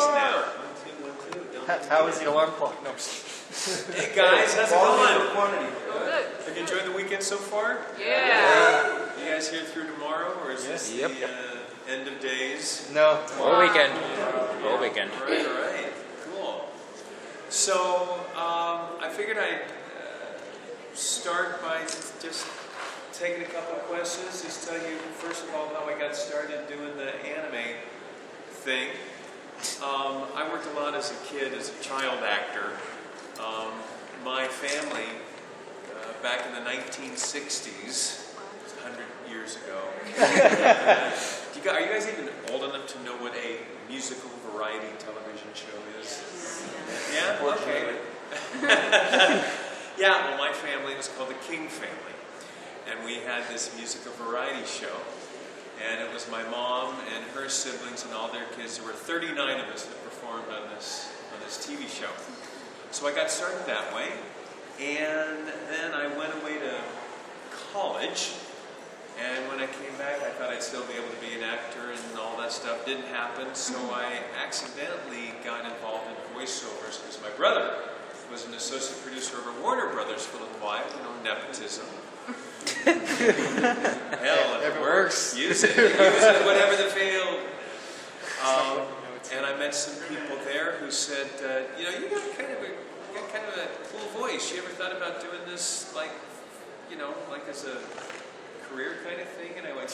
now. 1, 2, 1, 2. How was the alarm clock? No. Hey guys, how's it going? Quantity. Good. Have you enjoyed the weekend so far? Yeah. You guys here through tomorrow, or is this Yep. the end of days? No. All weekend. All weekend. All right, cool. So I figured I'd start by just taking a couple of questions. Just tell you first of all how I got started doing the anime thing. I worked a lot as a kid, as a child actor. My family, back in the 1960s, 100 years ago, are you guys even old enough to know what a musical variety television show is? Yeah? Okay. Yeah, well, my family was called the King family, and we had this musical variety show. And it was my mom and her siblings and all their kids. There were 39 of us that performed on this TV show. So I got started that way, and then I went away to college. And when I came back, I thought I'd still be able to be an actor, and all that stuff didn't happen. So I accidentally got involved in voiceovers because my brother was an associate producer over Warner Brothers for a little while. You know, nepotism. Hell, if it works, use it, whatever the field. And I met some people there who said, you know, you got kind of a cool voice. You ever thought about doing this, like, you know, like as a career kind of thing? And I went,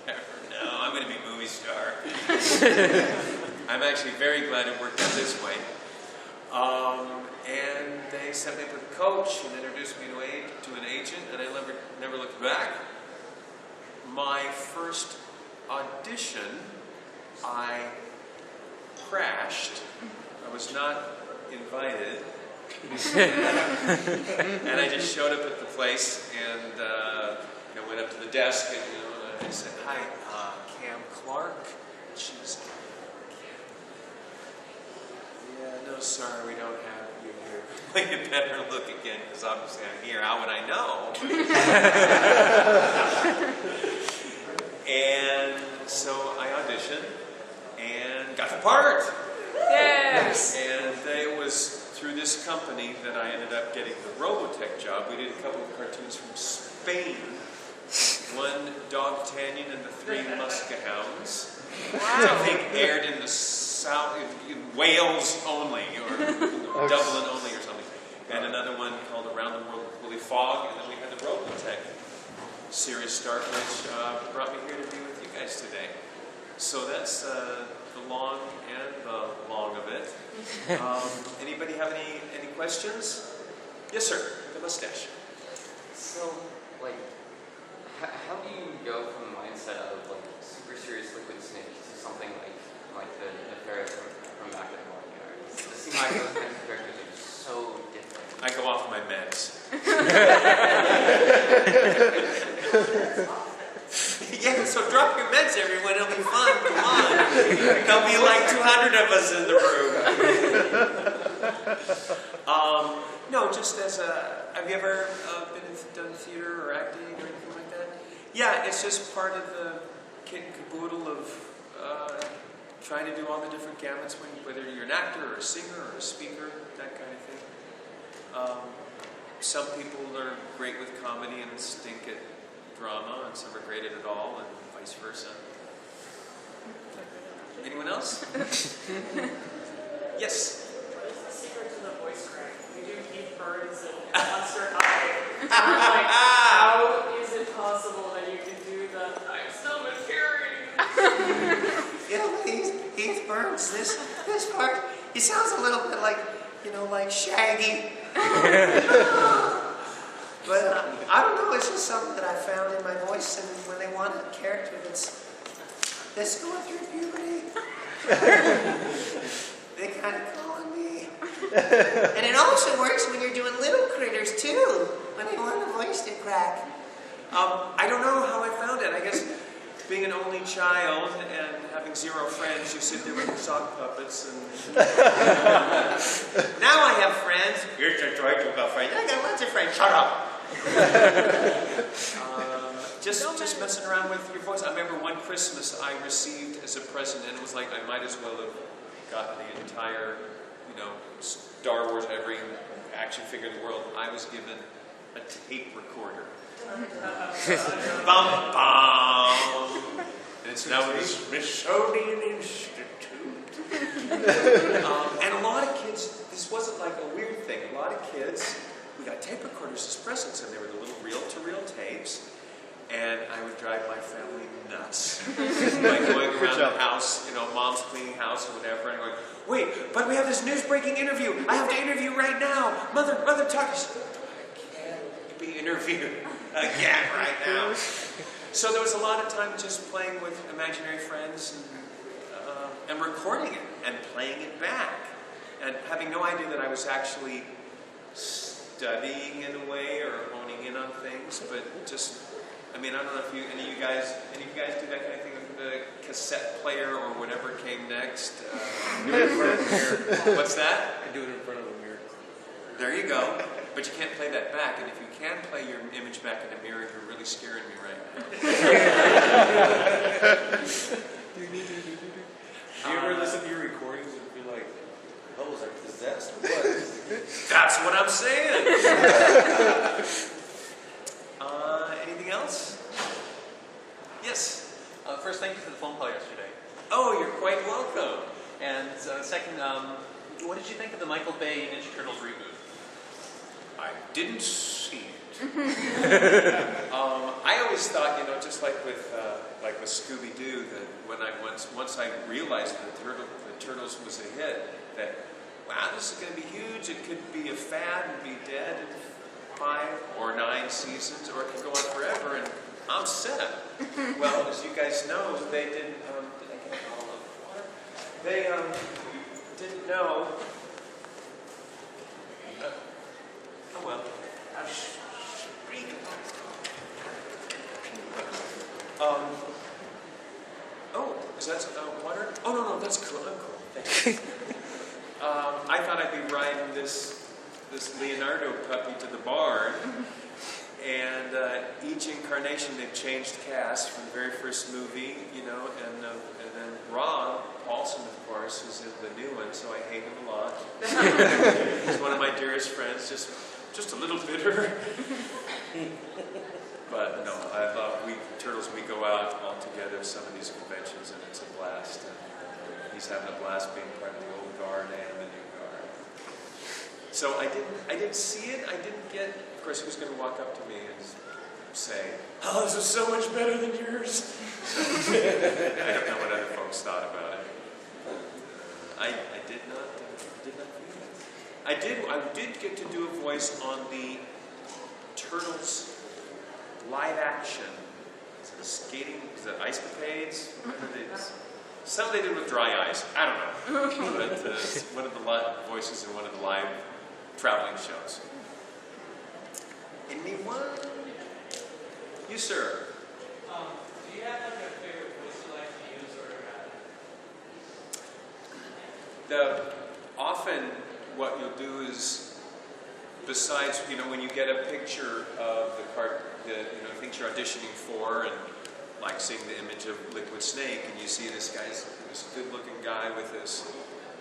no, I'm going to be a movie star. I'm actually very glad it worked out this way. And they sent me up with a coach and introduced me to an agent, and I never looked back. My first audition, I crashed. I was not invited. And I just showed up at the place and you know, went up to the desk and I said, hi, Cam Clarke. She was yeah, no, sorry, we don't have you here. Well, you better look again, because obviously I'm here. How would I know? And so I auditioned and got the part. Yes. And it was through this company that I ended up getting the Robotech job. We did a couple of cartoons from Spain. One, Dog Tanyan and the Three Muskehounds. Wow. I think aired in the South, in Wales only, or Dublin only or something. And another one called Around the World with Willy Fogg. And then we had the Robotech series start, which brought me here to be with you guys today. So that's the long and the long of it. Anybody have any questions? Yes, sir. The mustache. So, like, how do you go from the mindset of like super serious Liquid Snake to something like the ferret from back in the morning yard? It seems like those kinds of characters are so different. I go off my meds. Yeah, so drop your meds, everyone. It'll be fun. Come on. There'll be like 200 of us in the room. No, just as a... Have you ever done theater or acting or anything like that? Yeah, it's just part of the kit and caboodle of trying to do all the different gamuts, whether you're an actor or a singer or a speaker, that kind of thing. Some people are great with comedy and stink at drama, and some are great at it all, and vice versa. Anyone else? Yes? What is the secret to the voice crack? We do Keith Burns and Monster High. Like, how is it possible that you can do the I'm still maturing? You know, Keith Burns, this part, he sounds a little bit like, you know, like Shaggy. But I don't know, it's just something that I found in my voice, and when they want a character that's going through puberty, they kind of call on me. And it also works when you're doing little critters too, when they want a voice to crack. I don't know how I found it. I guess being an only child and having zero friends, you sit there with your sock puppets and... Now I have friends. You're just right, you got friends. I got lots of friends. Shut up. Just messing around with your voice. I remember one Christmas I received as a present, and it was like I might as well have got the entire, Star Wars, every action figure in the world, I was given a tape recorder. Bum, bum. And it's now the Smithsonian Institute. And a lot of kids, this wasn't like a weird thing. A lot of kids, we got tape recorders as presents, and they were the little reel-to-reel tapes. And I would drive my family nuts. Like going around the house, mom's cleaning house or whatever, and I'm like, wait, but we have this news-breaking interview. I have to interview right now. Mother, talk. I can't be interviewed again right now. So there was a lot of time just playing with imaginary friends and recording it and playing it back. And having no idea that I was actually studying in a way or honing in on things, but just... I don't know if any of you guys do that kind of thing with the cassette player or whatever came next. What's that? I do it in front of a mirror. There you go. But you can't play that back, and if you can play your image back in a mirror, you're really scaring me right now. Do you ever listen to your recordings and be like, oh, was I possessed or what? That's what I'm saying. Anything else? Yes. First, thank you for the phone call yesterday. Oh, you're quite welcome. And second, what did you think of the Michael Bay Ninja Turtles reboot? I didn't see it. I always thought, just like with Scooby-Doo, that when once I realized that the Turtles was a hit, that wow, this is going to be huge. It could be a fad and be dead in 5 or 9 seasons, or it could go on forever, and I'm set. Well, as you guys know, they didn't. Did I get all of the water? They didn't know. Oh well. Oh, is that water? Oh no, that's cool. I'm cool. Thank you. I thought I'd be riding this Leonardo puppy to the barn, and each incarnation they've changed cast from the very first movie, and then Rob Paulson, of course, who's in the new one, so I hate him a lot. He's one of my dearest friends, just a little bitter. But no, I love we go out all together to some of these conventions, and it's a blast. And he's having a blast being part of the old guard and the new guard. So I didn't see it. I didn't get. Of course, who's going to walk up to me and say, "Oh, this is so much better than yours"? So, I don't know what other folks thought about it. I did not feel it. I did get to do a voice on the Turtles live action. Is it skating? Is it ice capades? Some they did with dry ice. I don't know. But one of the voices in one of the live traveling shows. Anyone? You, sir. Do you have like a favorite voice you like to use or? Often what you'll do is, besides when you get a picture of the things you're auditioning for, and like seeing the image of Liquid Snake, and you see this good-looking guy with this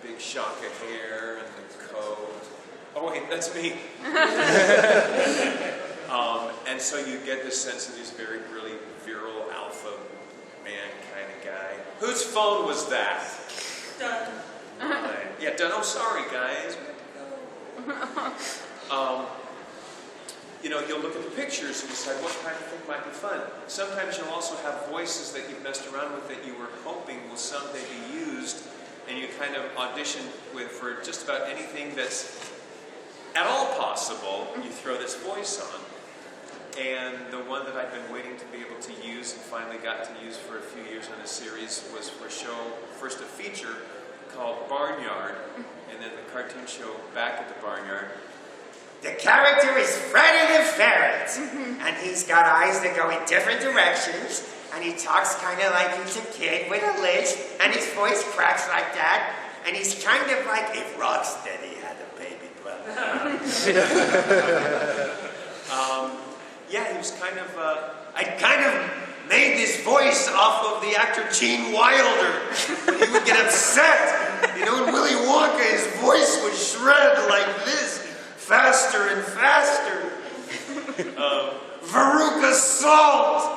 big shock of hair and the coat. Oh wait, that's me. And so you get this sense that he's really virile alpha man kind of guy. Whose phone was that? Done. Yeah, done. Oh, sorry, guys. You'll look at the pictures and decide what kind of thing might be fun. Sometimes you'll also have voices that you've messed around with that you were hoping will someday be used, and you kind of audition for just about anything that's at all possible. You throw this voice on. And the one that I've been waiting to be able to use and finally got to use for a few years on a series was for a show, first a feature called Barnyard, and then the cartoon show Back at the Barnyard. The character is Freddy the Ferret, and he's got eyes that go in different directions, and he talks kind of like he's a kid with a lisp, and his voice cracks like that, and he's kind of like if Rocksteady had a baby brother. Yeah, he was kind of, I kind of made this voice off of the actor Gene Wilder when he would get upset. shred like this, faster and faster. Veruca Salt!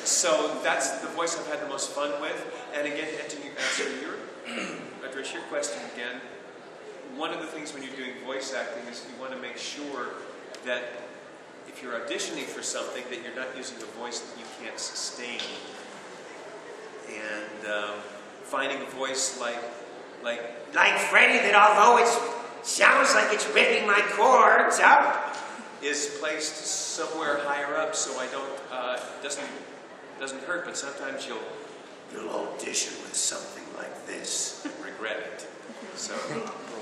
So that's the voice I've had the most fun with. And again, to address your question again, one of the things when you're doing voice acting is you want to make sure that if you're auditioning for something, that you're not using a voice that you can't sustain. And finding a voice like Freddie, that although it sounds like it's ripping my cords up, is placed somewhere higher up, so I don't doesn't hurt. But sometimes you'll audition with something like this and regret it. So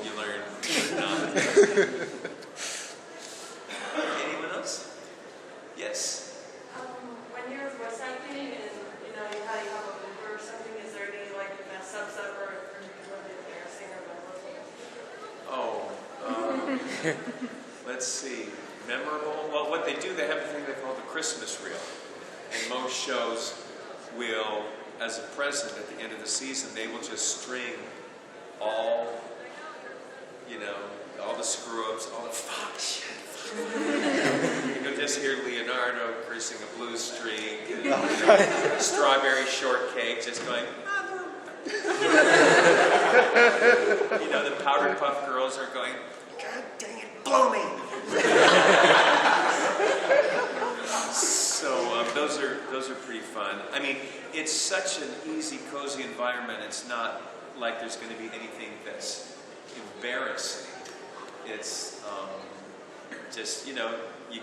you learn not. Anyone else? Yes. When you're voice acting and you have a blooper or something, is there any like mess ups that were really embarrassing or memorable? Let's see. Memorable. Well, what they do, they have a thing they call the Christmas reel. And most shows will, as a present at the end of the season, they will just string all the screw-ups, all the fuck shit. You'll just hear Leonardo cursing a blue streak, and, strawberry shortcake, just going, the powdered puff girls are going, God dang it, blow me! So those are pretty fun. I mean, it's such an easy, cozy environment. It's not like there's going to be anything that's embarrassing. It's just you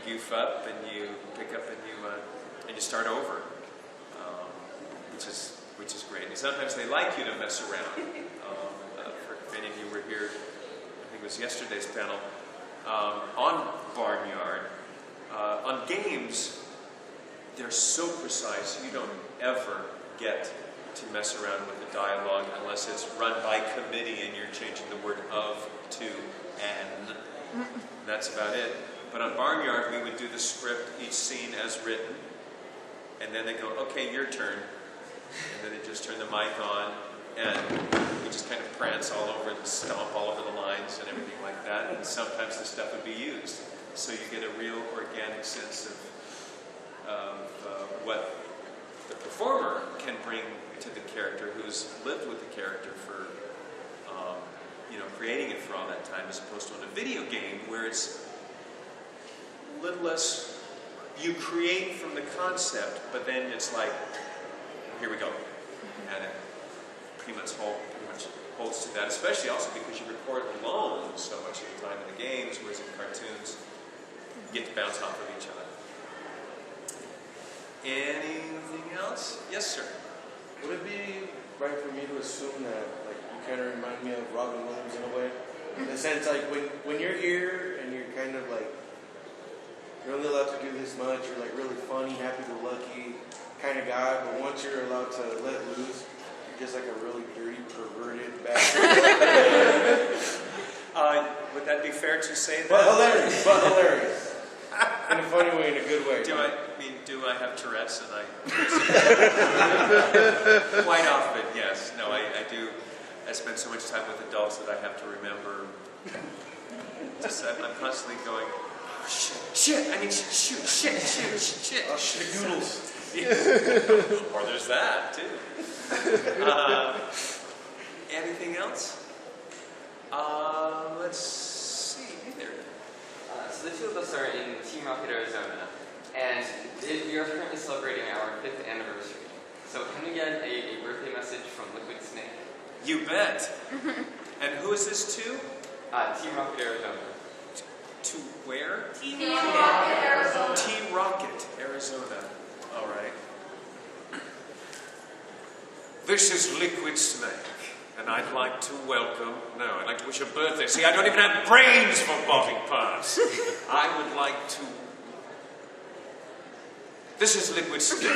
goof up and you pick up and you start over, which is great. And sometimes they like you to mess around. If any of you were here, I think it was yesterday's panel on Barnyard. On games, they're so precise, you don't ever get to mess around with the dialogue unless it's run by committee and you're changing the word of to an. That's about it. But on Barnyard, we would do the script, each scene as written, and then they go, okay, your turn. And then they just turn the mic on, and we just kind of prance all over and stomp all over the lines and everything like that. And sometimes the stuff would be used. So you get a real organic sense of what the performer can bring to the character who's lived with the character for, creating it for all that time, as opposed to in a video game where it's a little less, you create from the concept, but then it's like, here we go. And it pretty much holds to that, especially also because you record alone so much of the time in the games, whereas in cartoons, you get to bounce off of each other. Anything else? Yes, sir. Would it be right for me to assume that, like, you kind of remind me of Robin Williams in a way? In the sense, like, when you're here and you're kind of like, you're only allowed to do this much, you're like really funny, happy-go-lucky kind of guy, but once you're allowed to let loose, you're just like a really dirty, perverted bastard. Would that be fair to say that? But hilarious. In a funny way, in a good way. Do I have Tourette's? And quite often, yes. No, I do. I spend so much time with adults that I have to remember. I'm constantly going, oh, shit, I mean, shoot, shit. Oh, shit, noodles. Or there's that, too. Anything else? Let's see. There. So the two of us are in Team Rocket, Arizona, and we are currently celebrating our 5th anniversary. So can we get a birthday message from Liquid Snake? You bet. And who is this to? Team Rocket, Arizona. To where? Team Rocket, Arizona. Team Rocket, Arizona. All right. This is Liquid Snake, and I'd like to I'd like to wish a birthday. See, I don't even have brains for body parts. I would like to. This is Liquid Snake.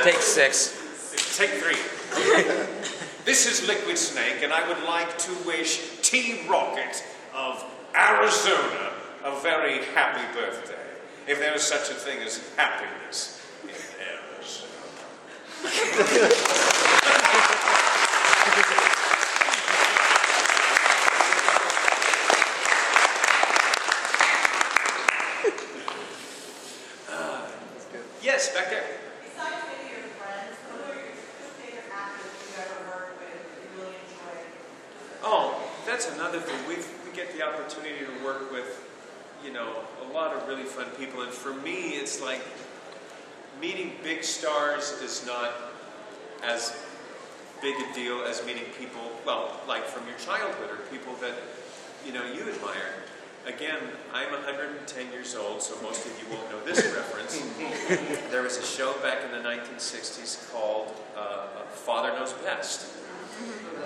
Take 6. Take 3. This is Liquid Snake, and I would like to wish Team Rocket of Arizona a very happy birthday. If there is such a thing as happiness in Arizona. Yes, back there. Besides maybe your friends, who are your two favorite actors you've ever worked with that you really enjoy? Oh, that's another thing. We get the opportunity to work with, you know, a lot of really fun people. And for me, it's like meeting big stars is not as big a deal as meeting people, well, like from your childhood or people that, you know, you admire. Again, I'm 110 years old, so most of you won't know this reference. There was a show back in the 1960s called Father Knows Best.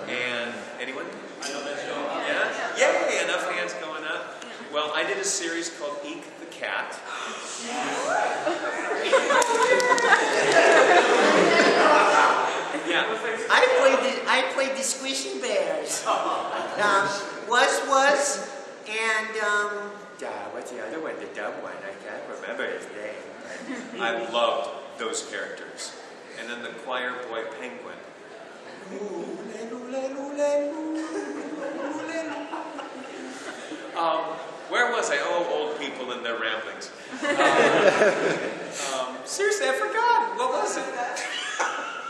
And anyone? I know that show. Yeah? Yay, enough hands going up. Well, I did a series called Eek the Cat. Yeah. I played the Squishy Bears. Was, and what's the other one? The dumb one. I can't remember his name. I loved those characters. And then the choir boy Penguin. Where was I? Oh, old people and their ramblings. Seriously, I forgot. What was it?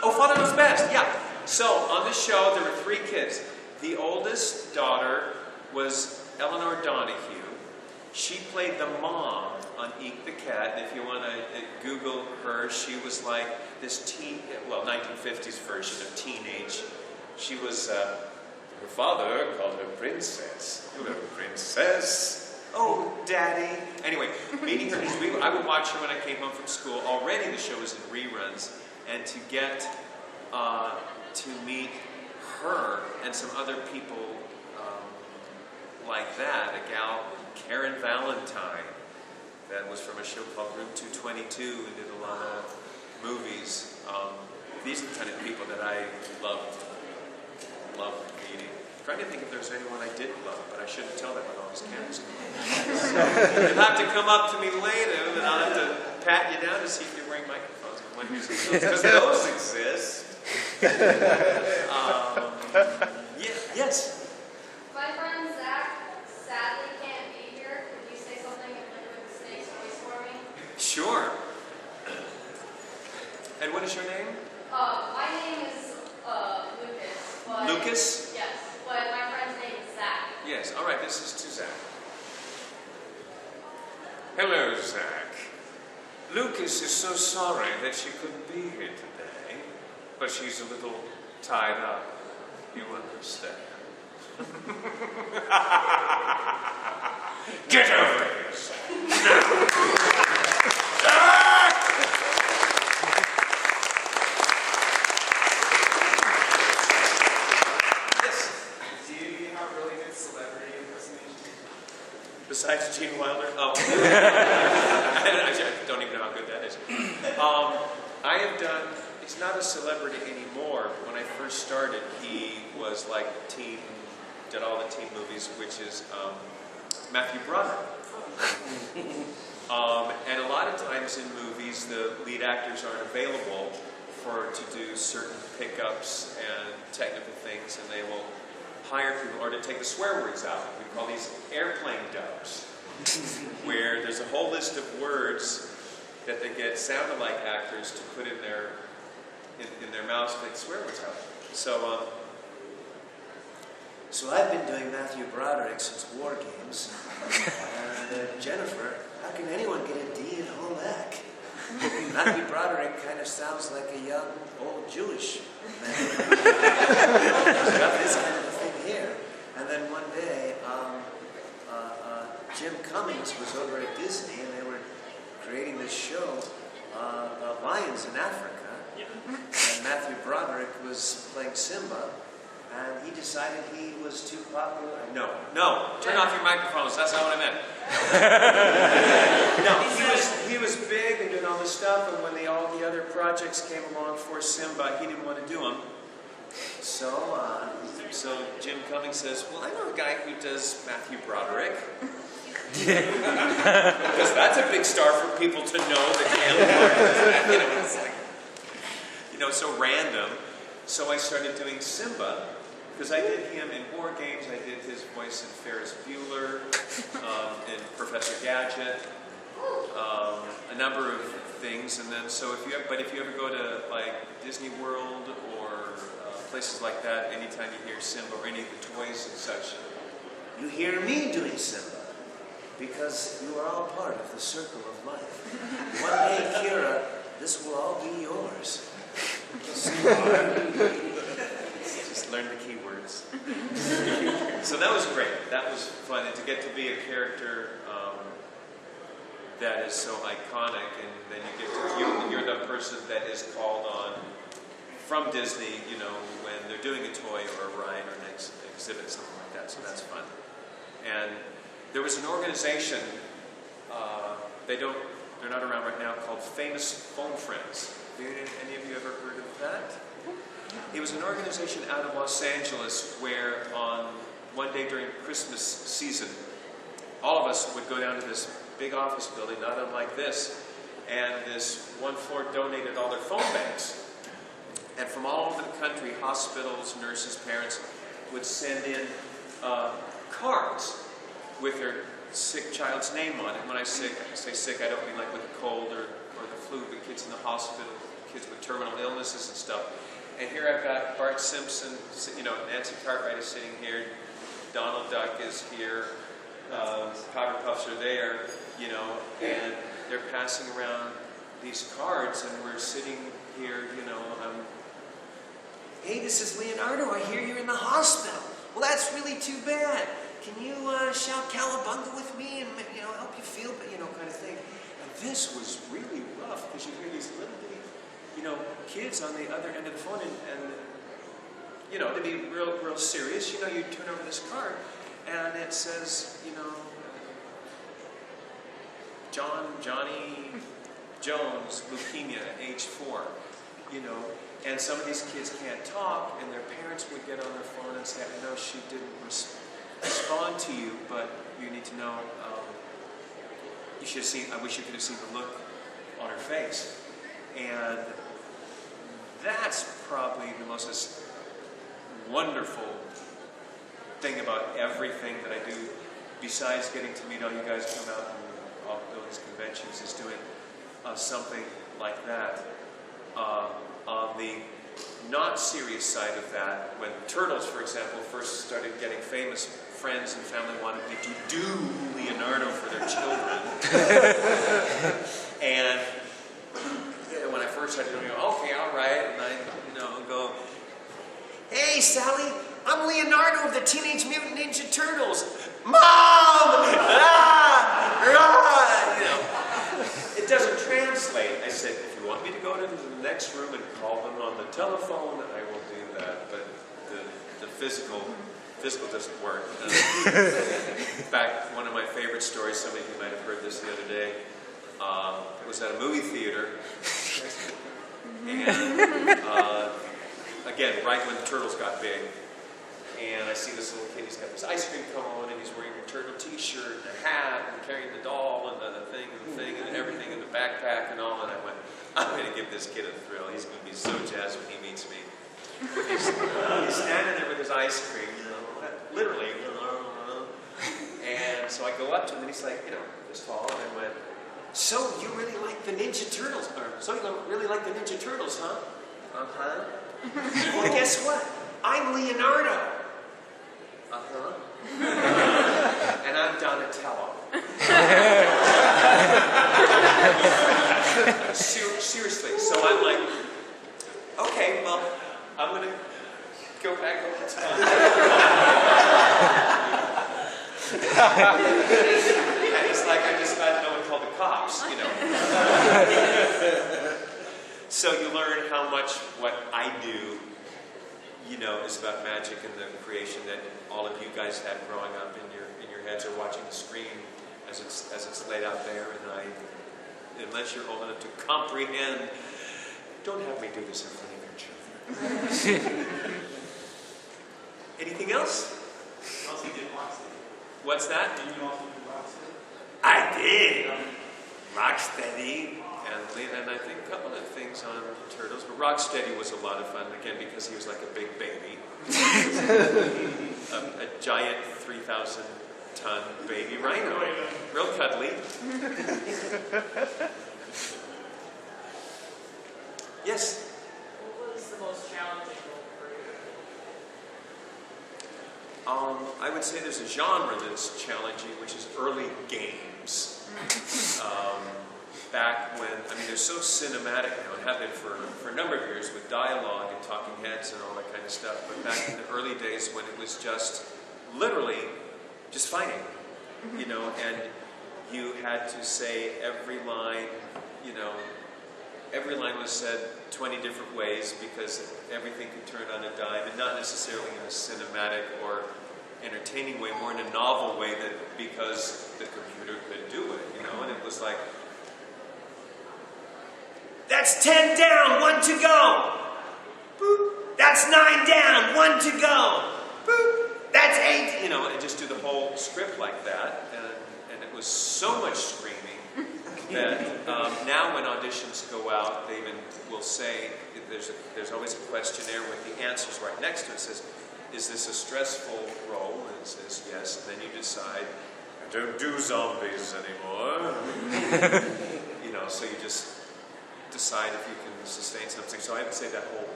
Oh, Father Knows Best. Yeah. So on the show, there were 3 kids. The oldest daughter was Eleanor Donahue. She played the mom on Eek the Cat. And if you want to Google her, she was like this 1950s version of teenage. She was, her father called her Princess. Hello, Princess. Oh, Daddy. Anyway, meeting her, I would watch her when I came home from school. Already the show was in reruns. And to get to meet her and some other people like that, a gal, Karen Valentine, that was from a show called Room 222 and did a lot of movies. These are the kind of people that I loved meeting. I'm trying to think if there's anyone I didn't love, but I shouldn't tell that when all these cameras come on. You'll have to come up to me later, and I'll have to pat you down to see if you're wearing microphones. Because those exist. Yes. My friend Zach sadly can't be here. Could you say something in Liquid the Snake's voice for me? Sure. And what is your name? My name is Lucas. But Lucas? Yes, but my friend's name is Zach. Yes. All right, this is to Zach. Hello, Zach. Lucas is so sorry that she couldn't be here today, but she's a little tied up. You understand. Get over here, Zach. Besides Gene Wilder? Oh. I don't even know how good that is. I have done, he's not a celebrity anymore, but when I first started, he was like did all the teen movies, which is Matthew Broderick. And a lot of times in movies, the lead actors aren't available to do certain pickups and technical things, and they will hire people, or to take the swear words out. We call these airplane dubs, where there's a whole list of words that they get sound-alike actors to put in their mouths to take the swear words out. So I've been doing Matthew Broderick since War Games. And Jennifer, how can anyone get a D in home ec? Matthew Broderick kind of sounds like a young, old Jewish man. He's got this kind of a thing here. And then one day, Jim Cummings was over at Disney, and they were creating this show, Lions in Africa. And Matthew Broderick was playing Simba. And he decided he was too popular. No, turn off your microphones. That's not what I meant. No, he was big and doing all this stuff, and when all the other projects came along for Simba, he didn't want to do them. So Jim Cummings says, "Well, I know a guy who does Matthew Broderick." Because that's a big star for people to know that can't. so random. So I started doing Simba, because I did him in War Games, I did his voice in Ferris Bueller, in Professor Gadget, a number of things, and then if you ever go to like Disney World or places like that, anytime you hear Simba or any of the toys and such, You hear me doing Simba, because you are all part of the circle of life. One day, Kira, this will all be yours. just learn the keywords. So that was great. That was fun, and to get to be a character that is so iconic, and then you get to you're the person that is called on from Disney, when they're doing a toy or a ride or an exhibit, something like that. So that's fun. And there was an organization, they're not around right now, called Famous Phone Friends. Any of you ever heard of that? It was an organization out of Los Angeles where on one day during Christmas season, all of us would go down to this big office building, not unlike this, and this one floor donated all their phone banks. And from all over the country, hospitals, nurses, parents would send in cards with their sick child's name on it. When I say sick, I don't mean like with a cold or the flu, but kids in the hospital, kids with terminal illnesses and stuff. And here I've got Bart Simpson, Nancy Cartwright is sitting here, Donald Duck is here, Powder Puffs are there, and they're passing around these cards, and we're sitting here, Hey, this is Leonardo. I hear you're in the hospital. Well, that's really too bad. Can you shout cowabunga with me and help you feel, kind of thing. And this was really rough because you hear these little bitty, kids on the other end of the phone, and to be real serious, you turn over this card, and it says, Johnny Jones, leukemia, age 4, and some of these kids can't talk, and their parents would get on their phone and say, I know she didn't respond to you, but you need to know, you should have seen, I wish you could have seen the look on her face. And that's probably the most wonderful thing about everything that I do, besides getting to meet all you guys come out and all those conventions, is doing something like that. On the not serious side of that, when Turtles, for example, first started getting famous, friends and family wanted me to do Leonardo for their children. and when I first started doing it, okay, all right, and I, go, hey, Sally, I'm Leonardo of the Teenage Mutant Ninja Turtles. Mom! It doesn't translate. I said, if you want me to go to the next room and call them on the telephone, I will do that. But the physical doesn't work. In fact, one of my favorite stories, some of you might have heard this the other day, it was at a movie theater. And again, right when the Turtles got big, and I see this little kid, he's got this ice cream cone, and he's wearing a turtle t-shirt and a hat, and carrying the doll, and the thing, and everything, and the backpack, and all, and I went, I'm going to give this kid a thrill. He's going to be so jazzed when he meets me. He's standing there with his ice cream, literally, and so I go up to him, and he's like, this tall, and I went, so you really like the Ninja Turtles, so you really like the Ninja Turtles, huh? Uh-huh. Well, guess what? I'm Leonardo. Uh-huh. And I'm Donatello. Seriously. So I'm like, okay, well, I'm going to go back over to And he's like, I just got no one called the cops, So you learn how much what I do, is about magic and the creation that all of you guys had growing up in your heads, or watching the screen as it's laid out there. And unless you're old enough to comprehend, don't have me do this in front of your children. Anything else? You also did Rocksteady. What's that? Did you also do Rocksteady? I did. Rocksteady, and I think a couple of things on Turtles. We're Rocksteady was a lot of fun, again, because he was like a big baby. A giant 3,000-ton baby rhino. Real cuddly. Yes? What was the most challenging role for you? I would say there's a genre that's challenging, which is early games. Back when, I mean, they're so cinematic now, and have been for a number of years with dialogue and talking heads and all that kind of stuff, but back in the early days when it was just literally just fighting, you know, and you had to say every line, you know, every line was said 20 different ways because everything could turn on a dime, and not necessarily in a cinematic or entertaining way, more in a novel way that because the computer could do it, you know, and it was like, that's 10 down, 1 to go. Boop. That's 9 down, 1 to go. Boop. That's 8. You know, and just do the whole script like that. And it was so much screaming that now when auditions go out, they even will say, there's always a questionnaire with the answers right next to it. It says, is this a stressful role? And it says yes. And then you decide, I don't do zombies anymore. You know, so you just decide if you can sustain something. So I would say that whole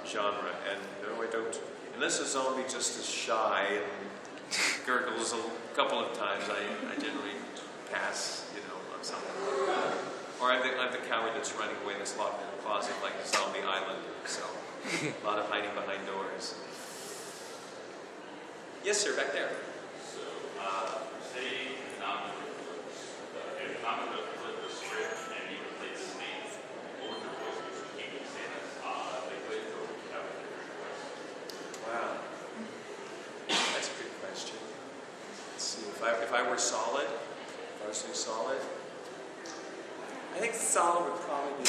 genre. And no, I don't. Unless a zombie just is shy and gurgles a couple of times, I generally pass, you know, on something. Or I'm the coward that's running away that's locked in a closet like a zombie island. So a lot of hiding behind doors. Yes, sir, back there. So, say economic flip the script and you replace Snake, what would your voice be? Should keep it the same as Liquid, or would you have a different voice? Wow. That's a good question. Let's see, if I were solid, if I was so solid, I think solid would probably be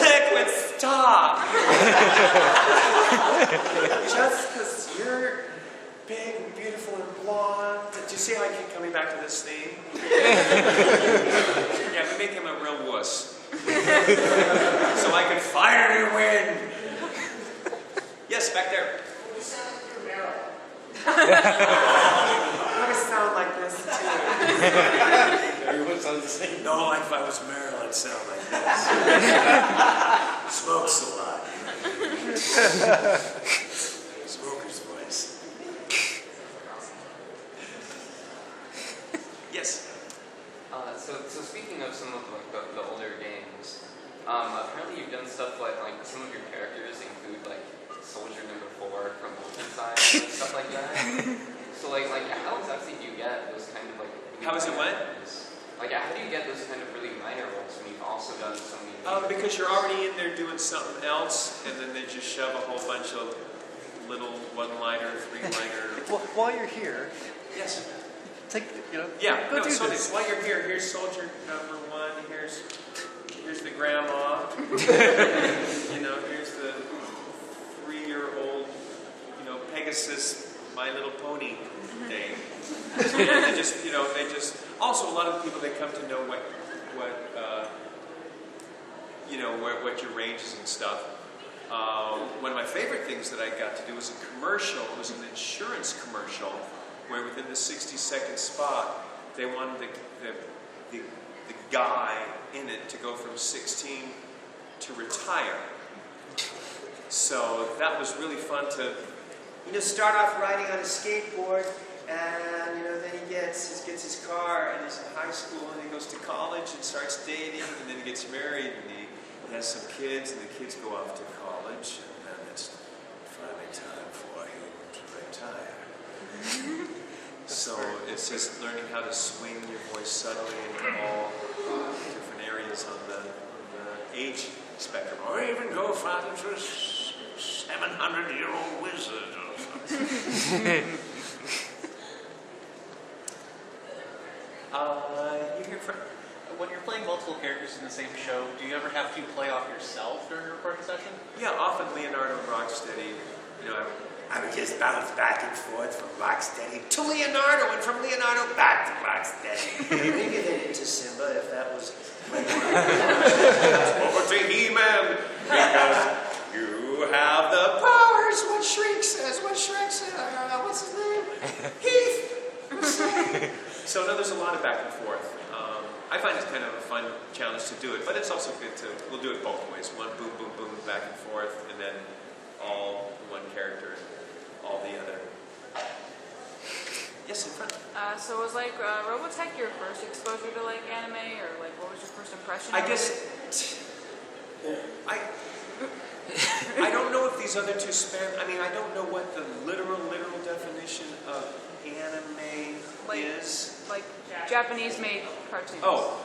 Liquid, stop! Just because you're big and beautiful and blonde. Do you see how I keep coming back to this theme? Yeah, we make him a real wuss. So I can finally win. Yes, back there. You sound like you're Meryl. I sound like this too. Everyone sounds the same. No, if I was Meryl, I'd sound like this. Smokes a lot. Smoker's voice. Yes. So speaking of some of the older games, apparently you've done stuff like some of your characters include like Soldier Number 4 from Wolfenstein and stuff like that. So like how exactly do you get those kind of like really How is it what? roles? Like how do you get those kind of really minor roles when you've also done so many? Because you're already in there doing something else, and then they just shove a whole bunch of little one-liner, three-liner. While you're here, Yes. take, you know, Yeah. go No, do so this. while you're here, here's Soldier Number 1. Here's the grandma. You know, here's the 3-year-old, you know, Pegasus, My Little Pony thing. They just, you know, also a lot of people, they come to know what you know, what your range is and stuff. One of my favorite things that I got to do was a commercial. It was an insurance commercial where within the 60-second spot, they wanted the guy in it to go from 16 to retire. So that was really fun to, you know, start off riding on a skateboard, and you know, then he gets his car, and he's in high school, and he goes to college and starts dating, and then he gets married, and he has some kids, and the kids go off to college, and then it's finally time for him to retire. So it's just learning how to swing your voice subtly into all different areas on the age spectrum, or even go farther to a 700-year-old wizard or something. You hear from? When you're playing multiple characters in the same show, do you ever have to play off yourself during a recording session? Yeah, often Leonardo and Rocksteady, you know, I would just bounce back and forth from Rocksteady to Leonardo, and from Leonardo back to Rocksteady. Maybe then into Simba, if that was... Over to He-Man, because you have the powers. What Shriek says, what's his name? Heath. So no, there's a lot of back and forth. I find it's kind of a fun challenge to do it, but it's also good to, we'll do it both ways. One boom, boom, boom, back and forth, and then all one character and all the other. Yes, in front. So was like Robotech your first exposure to like anime, or like what was your first impression? I of guess, it? I don't know if these other two span, I mean, I don't know what the literal definition of anime is. Like Japanese made cartoons. Oh,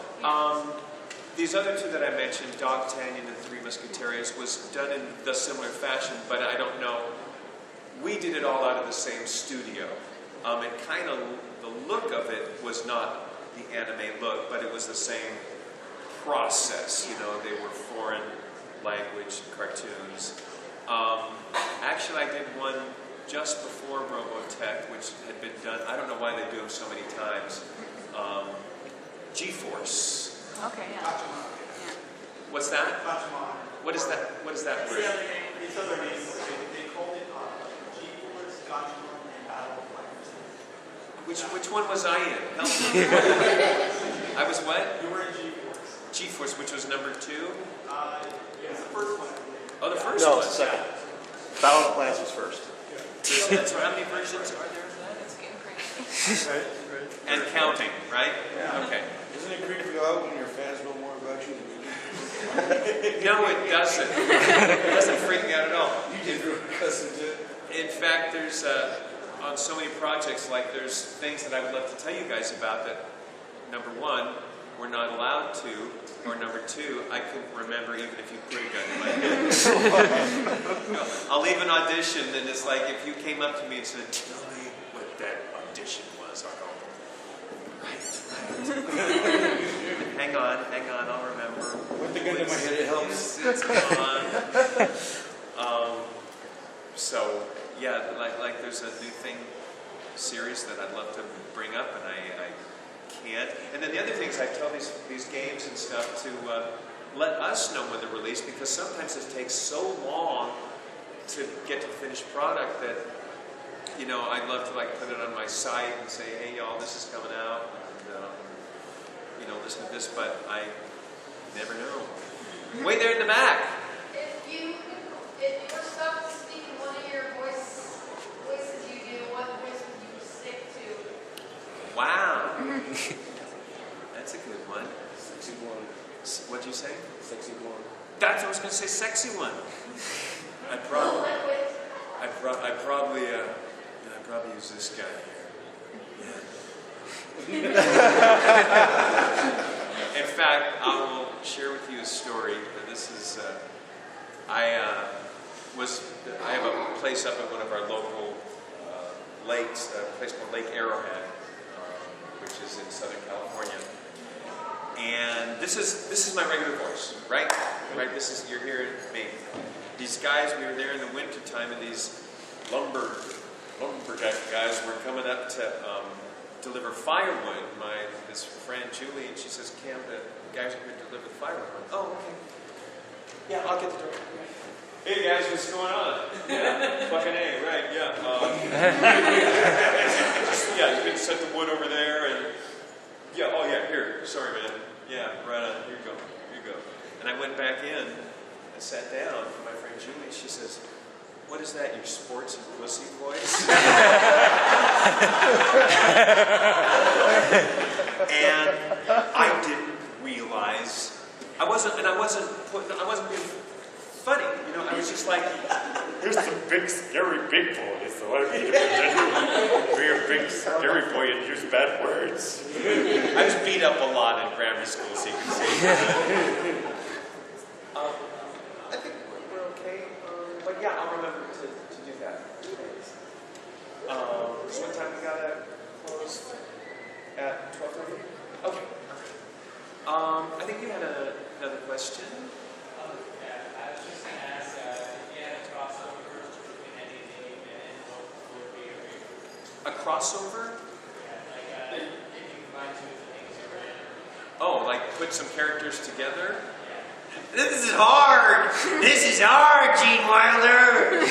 these other two that I mentioned, D'Artagnan and Three Musketeers, was done in the similar fashion, but I don't know. We did it all out of the same studio. It kind of, the look of it was not the anime look, but it was the same process. You know, they were foreign language cartoons. Actually, I did one just before Robotech, which had been done, I don't know why they do them so many times, G-Force. Okay, yeah. What's that? What is that? What is that word? These other names, they called it G-Force, Gachimon, and Battle of Fighters. Which one was I in? Help me. I was what? You were in G-Force. G-Force, which was number 2? It was the first one, I believe. Oh, the first No, one? it's the second. Battle of the Planets was first. So how many versions are there of that? It's getting crazy. Right. And counting, right? Yeah. Okay. Doesn't it creep you out when your fans know more about you than you do? No, it doesn't. It doesn't freak me out at all. In fact, there's, on so many projects, like there's things that I would love to tell you guys about that, number 1, we're not allowed to, or number 2, I couldn't remember even if you put a gun in my head. I'll leave an audition, and it's like if you came up to me and said, tell me what that audition was, I'll go, right. Hang on, I'll remember. With the gun in my head, it helps. It's on. So, yeah, like there's a new thing, series that I'd love to bring up, and I can't. And then the other things, I tell these games and stuff to let us know when they're released, because sometimes it takes so long to get to the finished product that, you know, I'd love to like put it on my site and say, hey y'all, this is coming out, and you know, listen to this, but I never know. Way there in the back. If you were stuck to speak in one of your voices you do, what voice would you stick to? Wow. That's a good one. Sexy blonde. What'd you say? Sexy blonde. That's what I was going to say, sexy one. I'd probably use this guy here. Yeah. In fact, I will share with you a story. This is, I have a place up at one of our local lakes, a place called Lake Arrowhead, which is in Southern California. And this is my regular voice, right? Right. You're hearing me. These guys, we were there in the wintertime, and these lumberjack guys were coming up to deliver firewood. This friend Julie, and she says, Cam, the guys are here to deliver the firewood. Oh, okay. Yeah, I'll get the door. Hey guys, what's going on? Yeah, fucking A, right? Yeah. Yeah, you can set the wood over there, and yeah. Oh yeah, here. Sorry, man. Yeah, right on. Here you go. And I went back in and sat down for my friend Julie. She says, "What is that? Your sports and pussy voice?" And I didn't realize I wasn't being funny, you know. I was just like, Here's the big, scary big boy, so I need to pretend to be a big, scary boy and use bad words. I was beat up a lot in grammar school, so you can see. I think we're okay, but yeah, I'll remember to do that. So what time we gotta close? At 12:30? Okay. I think you had another question. Yeah, I was just going to ask if you had a crossover between anything and A crossover? They can combine two things already. Oh, like put some characters together? This is hard. This is hard, Gene Wilder.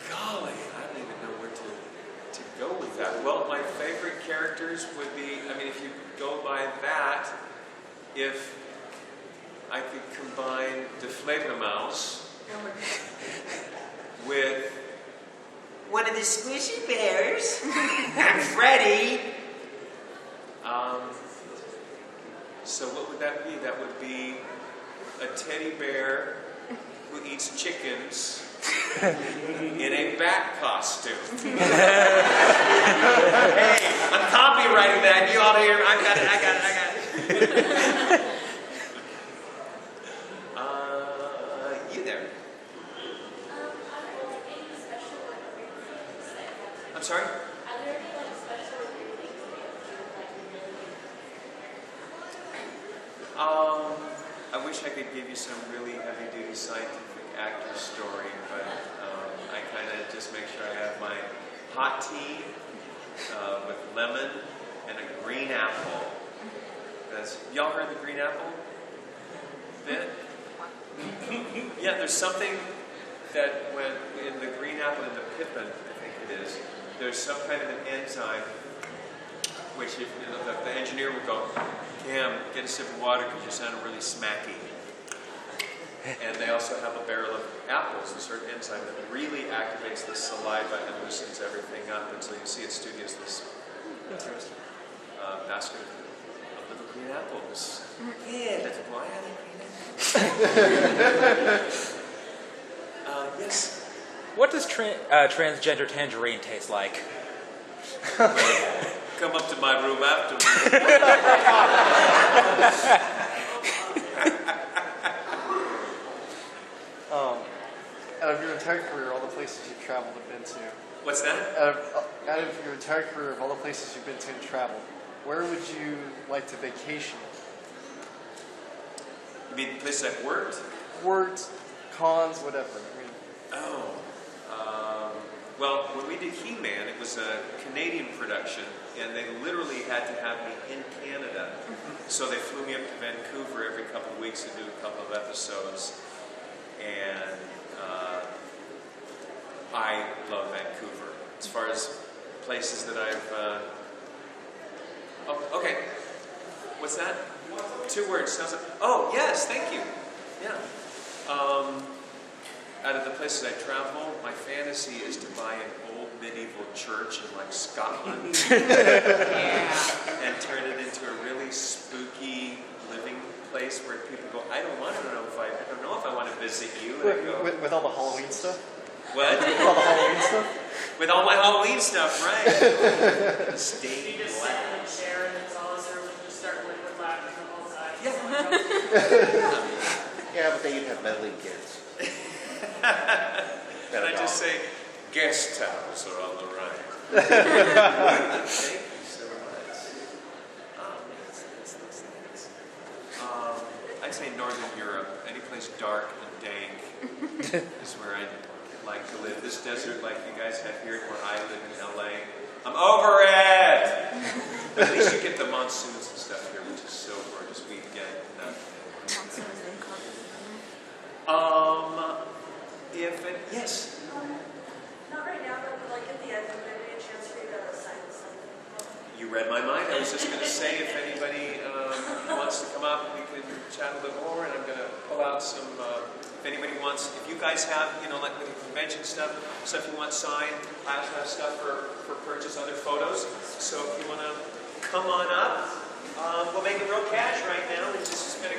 Golly, I don't even know where to go with that. Well, my favorite characters would be, I mean, if you go by that, if I could combine the Fledermaus with one of the squishy bears. I'm Freddy. So what would that be? That would be a teddy bear who eats chickens in a bat costume. Hey, I'm copywriting that. You all hear? I got it. You there? I'm sorry? I wish I could give you some really heavy-duty scientific actor story, but I kind of just make sure I have my hot tea with lemon and a green apple. Y'all heard the green apple bit? Yeah, there's something that when in the green apple, in the pippin, I think it is, there's some kind of an enzyme which if, the engineer would go, Cam, get a sip of water because you're sounding really smacky. And they also have a barrel of apples, a certain enzyme that really activates the saliva and loosens everything up. And so you see at studios this basket of little green apples. Yeah, little boy, I like green apples. Yes? What does transgender tangerine taste like? Come up to my room afterwards. Out of your entire career, all the places you've traveled and been to. What's that? Out of your entire career, of all the places you've been to and traveled, where would you like to vacation? You mean places I've worked? Worked, cons, whatever. I mean, well, when we did He-Man, it was a Canadian production, and they literally had to have me in Canada. So they flew me up to Vancouver every couple of weeks to do a couple of episodes. And I love Vancouver. As far as places that I've... Oh, okay. What's that? 2 words. Oh, yes, thank you. Yeah. Out of the places I travel, my fantasy is to buy an old medieval church in like Scotland and turn it into a really spooky living place where people go, I don't know if I want to visit you. And I go, with all the Halloween stuff? What? With all the Halloween stuff? With all my Halloween stuff, right. You just sit in a chair and it's all and just start liquid laughing from all sides. Yeah, but then you'd have meddling kids. And I just say, guest towels are on the right. Thank you so much. I'd say Northern Europe, any place dark and dank is where I'd like to live. This desert like you guys have here where I live in LA, I'm over it! But at least you get the monsoons and stuff here, which is so gorgeous. We get nothing. Yes? Not right now, but like at the end, would there be a chance for you to sign something? You read my mind. I was just going to say if anybody wants to come up, we can chat a little more, and I'm going to pull out some, if anybody wants, if you guys have, like with the convention stuff you want signed, I also have stuff for purchase, other photos. So if you want to come on up, we'll make it real cash right now and just